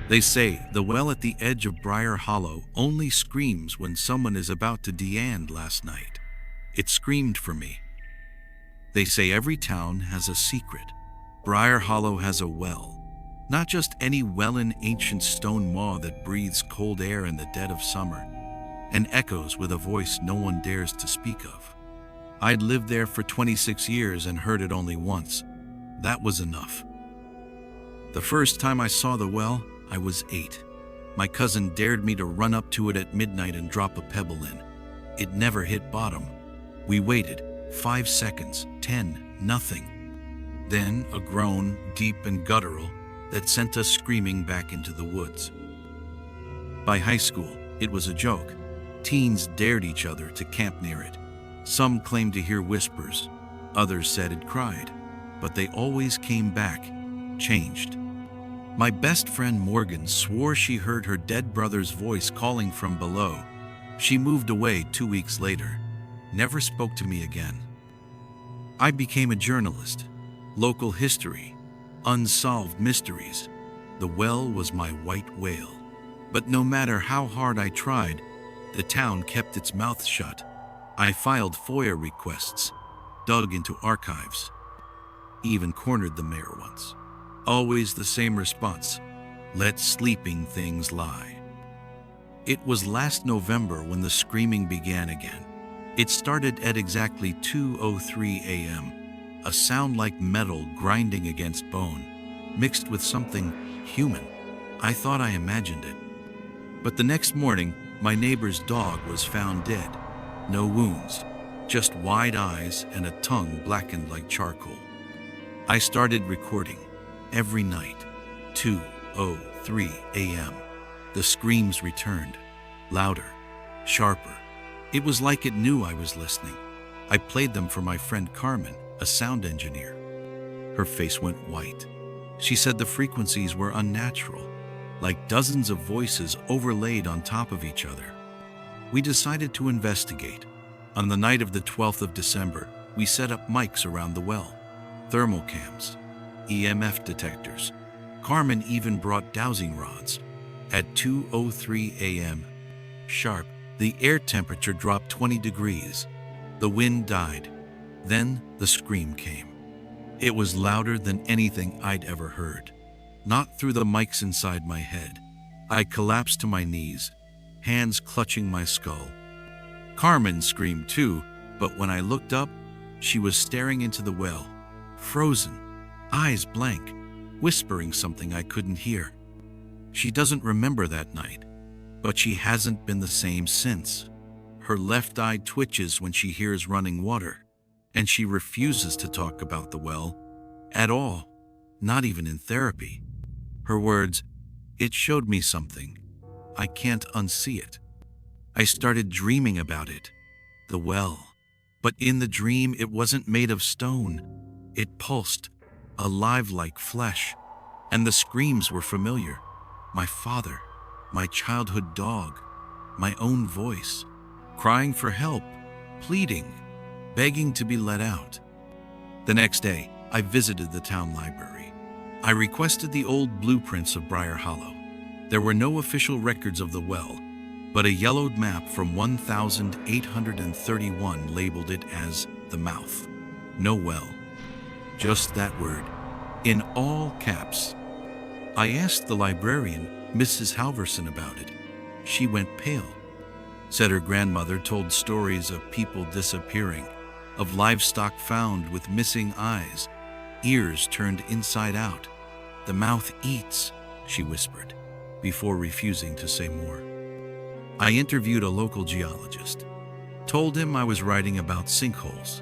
They say the well at the edge of Brier Hollow only screams when someone is about to de-end last night. It screamed for me. They say every town has a secret. Brier Hollow has a well. Not just any well, an ancient stone maw that breathes cold air in the dead of summer and echoes with a voice no one dares to speak of. I'd lived there for 26 years and heard it only once. That was enough. The first time I saw the well, I was 8. My cousin dared me to run up to it at midnight and drop a pebble in. It never hit bottom. We waited. 5 seconds, 10, nothing. Then a groan, deep and guttural, that sent us screaming back into the woods. By high school, it was a joke. Teens dared each other to camp near it. Some claimed to hear whispers. Others said it cried. But they always came back, changed. My best friend Morgan swore she heard her dead brother's voice calling from below. She moved away 2 weeks later, never spoke to me again. I became a journalist. Local history, unsolved mysteries. The well was my white whale. But no matter how hard I tried, the town kept its mouth shut. I filed FOIA requests, dug into archives, even cornered the mayor once. Always the same response: let sleeping things lie. It was last November when the screaming began again. It started at exactly 2:03 a.m., a sound like metal grinding against bone, mixed with something human. I thought I imagined it. But the next morning, my neighbor's dog was found dead. No wounds, just wide eyes and a tongue blackened like charcoal. I started recording. Every night, 2:03 a.m., the screams returned, louder, sharper. It was like it knew I was listening. I played them for my friend Carmen, a sound engineer. Her face went white. She said the frequencies were unnatural, like dozens of voices overlaid on top of each other. We decided to investigate. On the night of the 12th of December, we set up mics around the well, thermal cams, EMF detectors. Carmen even brought dowsing rods. At 2:03 a.m. sharp, the air temperature dropped 20 degrees. The wind died. Then the scream came. It was louder than anything I'd ever heard. Not through the mics inside my head. I collapsed to my knees, hands clutching my skull. Carmen screamed too, but when I looked up, she was staring into the well, frozen, eyes blank, whispering something I couldn't hear. She doesn't remember that night, but she hasn't been the same since. Her left eye twitches when she hears running water, and she refuses to talk about the well at all, not even in therapy. Her words, "It showed me something. I can't unsee it." I started dreaming about it, the well. But in the dream, it wasn't made of stone. It pulsed, alive like flesh, and the screams were familiar. My father, my childhood dog, my own voice, crying for help, pleading, begging to be let out. The next day, I visited the town library. I requested the old blueprints of Brier Hollow. There were no official records of the well, but a yellowed map from 1831 labeled it as the mouth. No well, just that word, in all caps. I asked the librarian, Mrs. Halverson, about it. She went pale. Said her grandmother told stories of people disappearing, of livestock found with missing eyes, ears turned inside out. The mouth eats, she whispered, before refusing to say more. I interviewed a local geologist, told him I was writing about sinkholes.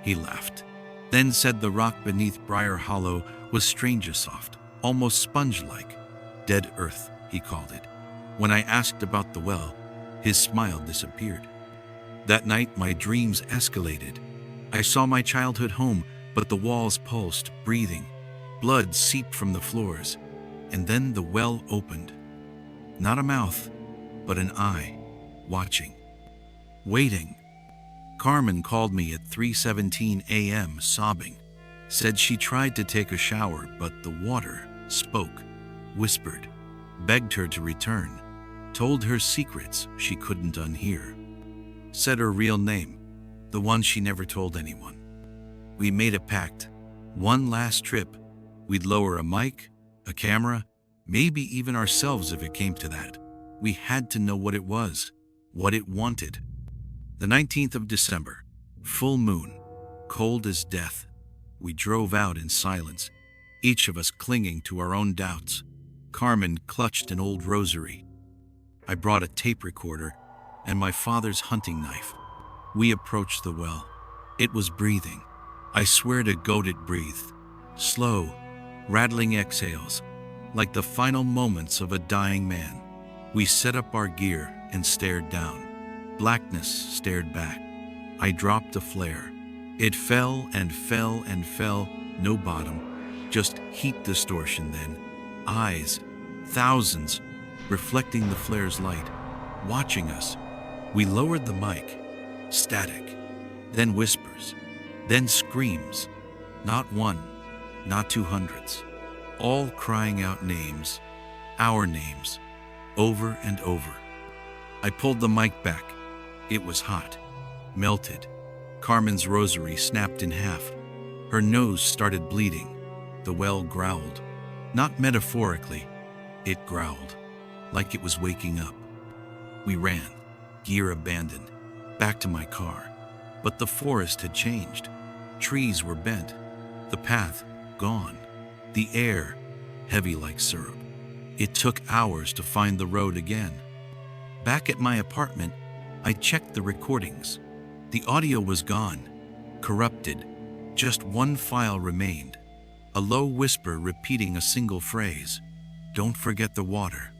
He laughed, then said the rock beneath Brier Hollow was strangely soft, almost sponge-like. Dead earth, he called it. When I asked about the well, his smile disappeared. That night, my dreams escalated. I saw my childhood home, but the walls pulsed, breathing. Blood seeped from the floors, and then the well opened. Not a mouth, but an eye, watching, waiting. Carmen called me at 3:17 a.m. sobbing. Said she tried to take a shower, but the water spoke, whispered, begged her to return, told her secrets she couldn't unhear, said her real name, the one she never told anyone. We made a pact. One last trip, we'd lower a mic, a camera, maybe even ourselves if it came to that. We had to know what it was, what it wanted. The 19th of December, full moon, cold as death. We drove out in silence, each of us clinging to our own doubts. Carmen clutched an old rosary. I brought a tape recorder and my father's hunting knife. We approached the well. It was breathing. I swear to God it breathed. Slow, rattling exhales, like the final moments of a dying man. We set up our gear and stared down. Blackness stared back. I dropped a flare. It fell and fell and fell, no bottom, just heat distortion then. Eyes, thousands, reflecting the flare's light, watching us. We lowered the mic. Static. Then whispers. Then screams. Not one, not 200s. All crying out names, our names, over and over. I pulled the mic back. It was hot, melted. Carmen's rosary snapped in half. Her nose started bleeding. The well growled. Not metaphorically, it growled, like it was waking up. We ran, gear abandoned, back to my car. But the forest had changed. Trees were bent. The path, gone. The air, heavy like syrup. It took hours to find the road again. Back at my apartment, I checked the recordings. The audio was gone, corrupted. Just one file remained. A low whisper repeating a single phrase. Don't forget the water.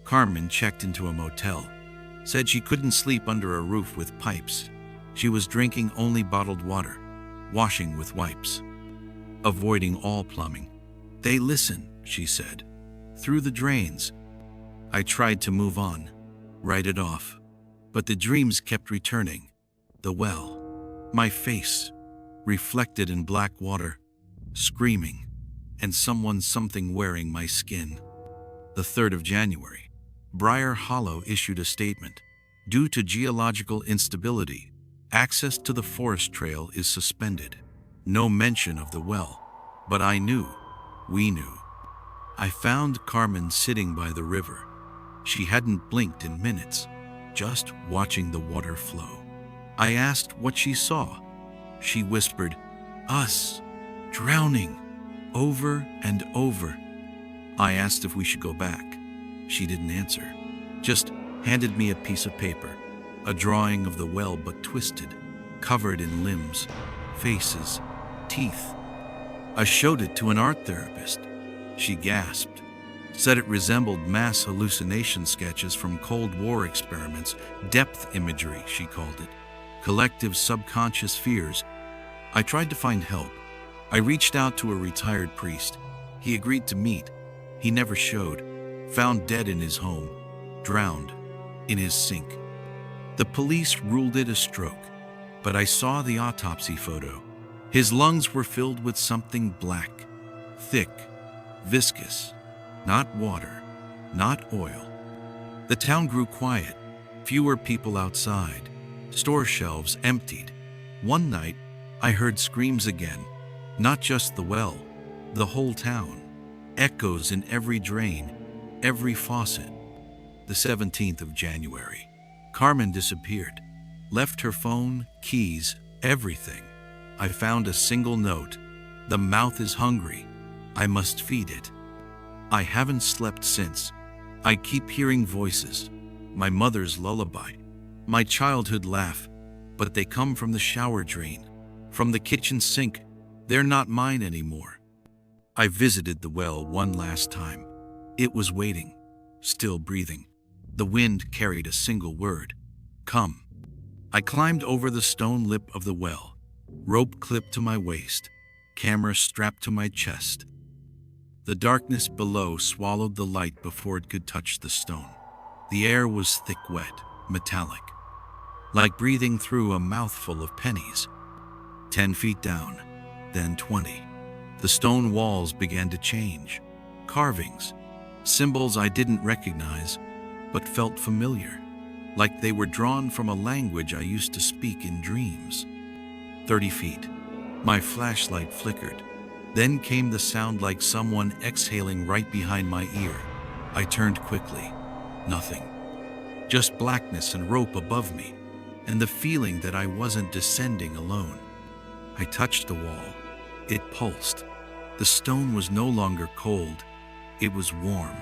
Carmen checked into a motel. Said she couldn't sleep under a roof with pipes. She was drinking only bottled water, washing with wipes, avoiding all plumbing. They listen, she said, through the drains. I tried to move on, write it off, but the dreams kept returning. The well, my face, reflected in black water, screaming, and something wearing my skin. The 3rd of January, Brier Hollow issued a statement. Due to geological instability, access to the forest trail is suspended. No mention of the well, but I knew, we knew. I found Carmen sitting by the river. She hadn't blinked in minutes, just watching the water flow. I asked what she saw. She whispered, us, drowning, over and over. I asked if we should go back. She didn't answer, just handed me a piece of paper, a drawing of the well but twisted, covered in limbs, faces, teeth. I showed it to an art therapist. She gasped, said it resembled mass hallucination sketches from Cold War experiments, depth imagery, she called it, collective subconscious fears. I tried to find help. I reached out to a retired priest. He agreed to meet. He never showed. Found dead in his home, drowned in his sink. The police ruled it a stroke, but I saw the autopsy photo. His lungs were filled with something black, thick, viscous, not water, not oil. The town grew quiet, fewer people outside, store shelves emptied. One night, I heard screams again, not just the well, the whole town. Echoes in every drain, every faucet. The 17th of January, Carmen disappeared, left her phone, keys, everything. I found a single note. The mouth is hungry. I must feed it. I haven't slept since. I keep hearing voices. My mother's lullaby. My childhood laugh. But they come from the shower drain, from the kitchen sink. They're not mine anymore. I visited the well one last time. It was waiting, still breathing. The wind carried a single word. Come. I climbed over the stone lip of the well, rope clipped to my waist, camera strapped to my chest. The darkness below swallowed the light before it could touch the stone. The air was thick, wet, metallic, like breathing through a mouthful of pennies. 10 feet down, then 20. The stone walls began to change. Carvings, Symbols I didn't recognize, but felt familiar, like they were drawn from a language I used to speak in dreams. 30 feet. My flashlight flickered. Then came the sound like someone exhaling right behind my ear. I turned quickly. Nothing. Just blackness and rope above me, and the feeling that I wasn't descending alone. I touched the wall. It pulsed. The stone was no longer cold. It was warm,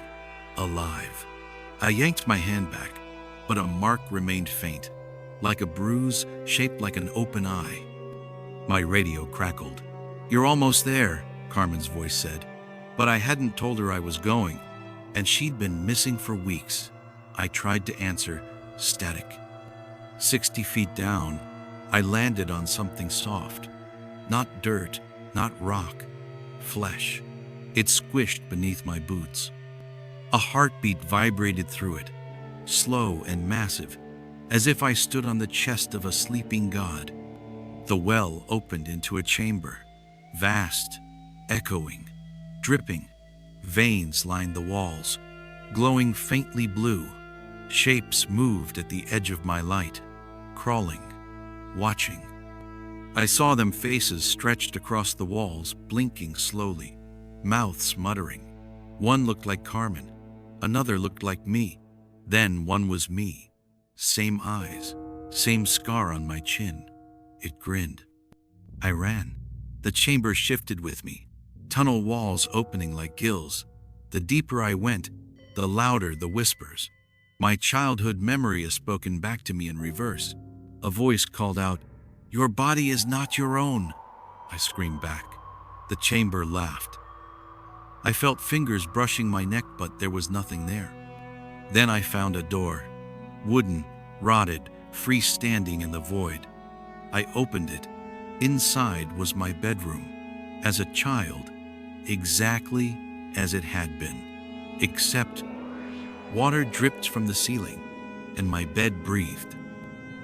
alive. I yanked my hand back, but a mark remained faint, like a bruise shaped like an open eye. My radio crackled. "You're almost there," Carmen's voice said. But I hadn't told her I was going, and she'd been missing for weeks. I tried to answer, static. 60 feet down, I landed on something soft. Not dirt, not rock, flesh. It squished beneath my boots. A heartbeat vibrated through it, slow and massive, as if I stood on the chest of a sleeping god. The well opened into a chamber, vast, echoing, dripping. Veins lined the walls, glowing faintly blue. Shapes moved at the edge of my light, crawling, watching. I saw them, faces stretched across the walls, blinking slowly, mouths muttering. One looked like Carmen, another looked like me. Then one was me. Same eyes, same scar on my chin. It grinned. I ran. The chamber shifted with me, tunnel walls opening like gills. The deeper I went, the louder the whispers. My childhood memory is spoken back to me in reverse. A voice called out, "Your body is not your own." I screamed back. The chamber laughed. I felt fingers brushing my neck, but there was nothing there. Then I found a door, wooden, rotted, freestanding in the void. I opened it. Inside was my bedroom, as a child, exactly as it had been, except water dripped from the ceiling, and my bed breathed.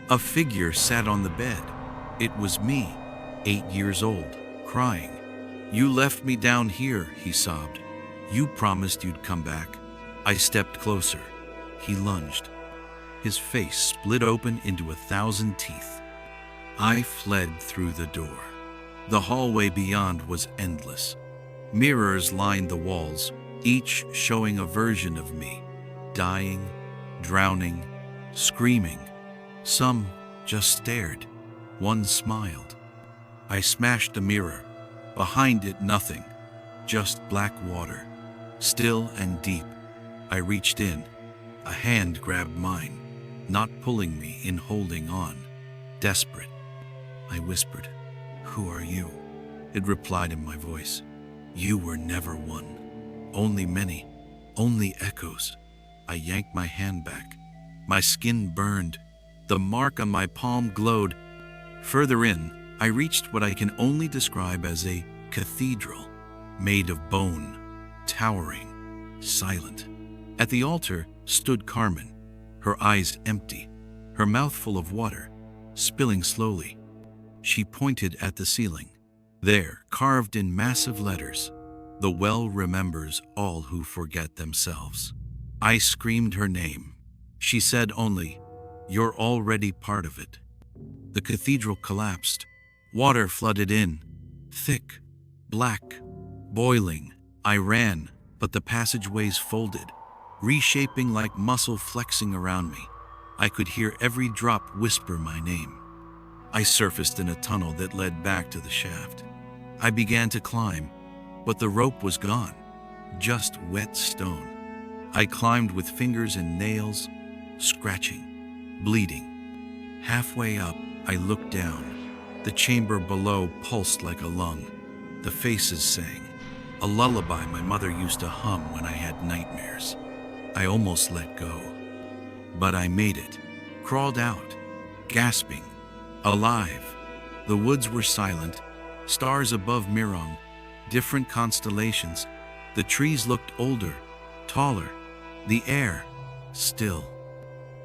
A figure sat on the bed. It was me, 8 years old, crying. "You left me down here," he sobbed. "You promised you'd come back." I stepped closer. He lunged. His face split open into 1,000 teeth. I fled through the door. The hallway beyond was endless. Mirrors lined the walls, each showing a version of me, dying, drowning, screaming. Some just stared. One smiled. I smashed a mirror. Behind it, nothing, just black water, still and deep. I reached in. A hand grabbed mine, not pulling me in, holding on, desperate. I whispered, "Who are you?" It replied in my voice, "You were never one. Only many, only echoes." I yanked my hand back. My skin burned. The mark on my palm glowed. Further in, I reached what I can only describe as a cathedral, made of bone, towering, silent. At the altar stood Carmen, her eyes empty, her mouth full of water, spilling slowly. She pointed at the ceiling. There, carved in massive letters, "The well remembers all who forget themselves." I screamed her name. She said only, "You're already part of it." The cathedral collapsed. Water flooded in, thick, black, boiling. I ran, but the passageways folded, reshaping like muscle flexing around me. I could hear every drop whisper my name. I surfaced in a tunnel that led back to the shaft. I began to climb, but the rope was gone, just wet stone. I climbed with fingers and nails, scratching, bleeding. Halfway up, I looked down. The chamber below pulsed like a lung. The faces sang, a lullaby my mother used to hum when I had nightmares. I almost let go, but I made it, crawled out, gasping, alive. The woods were silent, stars above Mirong, different constellations. The trees looked older, taller, the air still.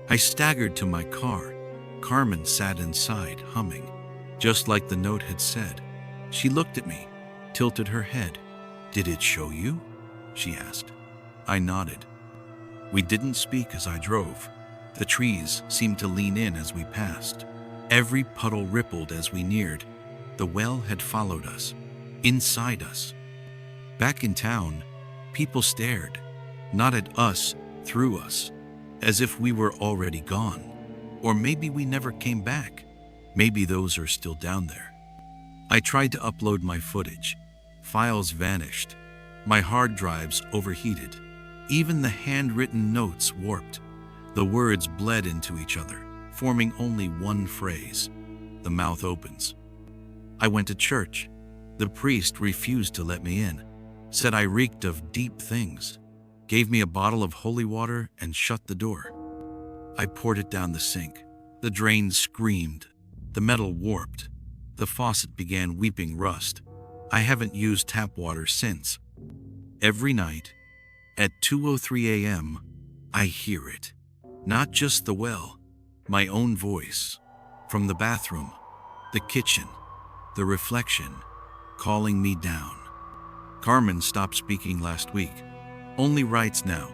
I staggered to my car. Carmen sat inside, humming, just like the note had said. She looked at me, tilted her head. "Did it show you?" she asked. I nodded. We didn't speak as I drove. The trees seemed to lean in as we passed. Every puddle rippled as we neared. The well had followed us, inside us. Back in town, people stared, not at us, through us, as if we were already gone. Or maybe we never came back. Maybe those are still down there. I tried to upload my footage. Files vanished. My hard drives overheated. Even the handwritten notes warped. The words bled into each other, forming only one phrase. The mouth opens. I went to church. The priest refused to let me in, said I reeked of deep things, gave me a bottle of holy water and shut the door. I poured it down the sink. The drain screamed. The metal warped. The faucet began weeping rust. I haven't used tap water since. Every night, at 2:03 a.m., I hear it. Not just the well, my own voice. From the bathroom, the kitchen, the reflection, calling me down. Carmen stopped speaking last week. Only writes now.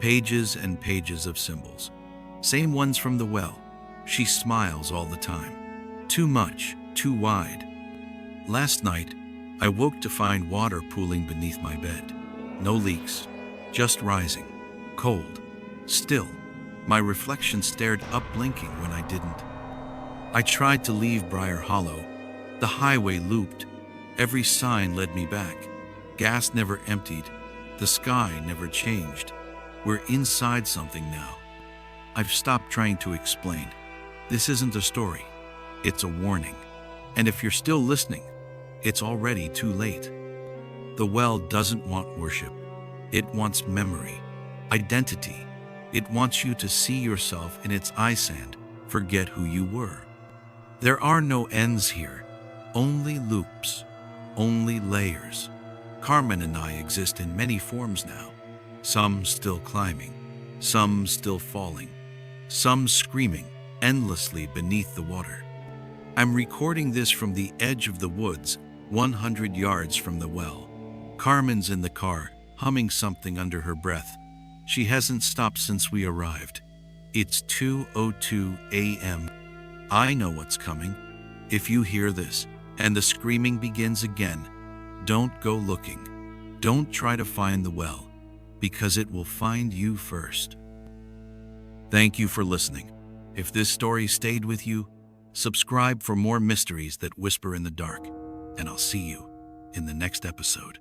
Pages and pages of symbols. Same ones from the well. She smiles all the time. Too much, too wide. Last night, I woke to find water pooling beneath my bed. No leaks, just rising, cold, still. My reflection stared up, blinking when I didn't. I tried to leave Brier Hollow. The highway looped. Every sign led me back. Gas never emptied. The sky never changed. We're inside something now. I've stopped trying to explain. This isn't a story. It's a warning. And if you're still listening, it's already too late. The well doesn't want worship. It wants memory, identity. It wants you to see yourself in its eye sand, forget who you were. There are no ends here, only loops, only layers. Carmen and I exist in many forms now, some still climbing, some still falling, some screaming endlessly beneath the water. I'm recording this from the edge of the woods, 100 yards from the well. Carmen's in the car, humming something under her breath. She hasn't stopped since we arrived. It's 2:02 a.m. I know what's coming. If you hear this, and the screaming begins again, don't go looking. Don't try to find the well, because it will find you first. Thank you for listening. If this story stayed with you, subscribe for more mysteries that whisper in the dark, and I'll see you in the next episode.